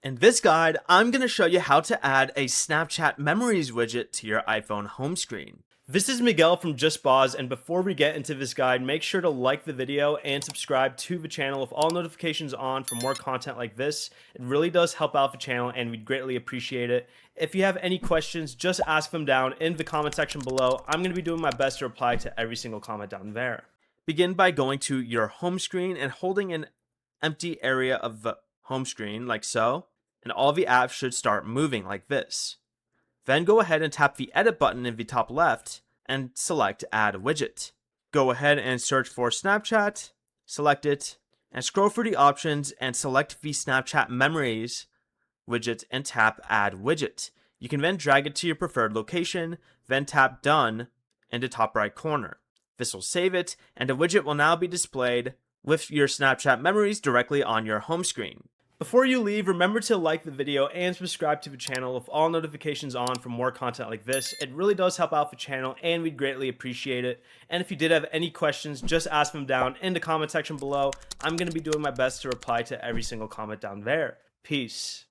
In this guide, I'm going to show you how to add a Snapchat Memories widget to your iPhone home screen. This is Miguel from Just Pause, and before we get into this guide, make sure to like the video and subscribe to the channel with all notifications on for more content like this. It really does help out the channel and we'd greatly appreciate it. If you have any questions, just ask them down in the comment section below. I'm going to be doing my best to reply to every single comment down there. Begin by going to your home screen and holding an empty area of the home screen like so, and all the apps should start moving like this. Then go ahead and tap the edit button in the top left and select add widget. Go ahead and search for Snapchat, select it, and scroll through the options and select the Snapchat Memories widget and tap add widget. You can then drag it to your preferred location, then tap done in the top right corner. This will save it, and the widget will now be displayed with your Snapchat Memories directly on your home screen. Before you leave, remember to like the video and subscribe to the channel with all notifications on for more content like this. It really does help out the channel and we'd greatly appreciate it. And if you did have any questions, just ask them down in the comment section below. I'm going to be doing my best to reply to every single comment down there. Peace.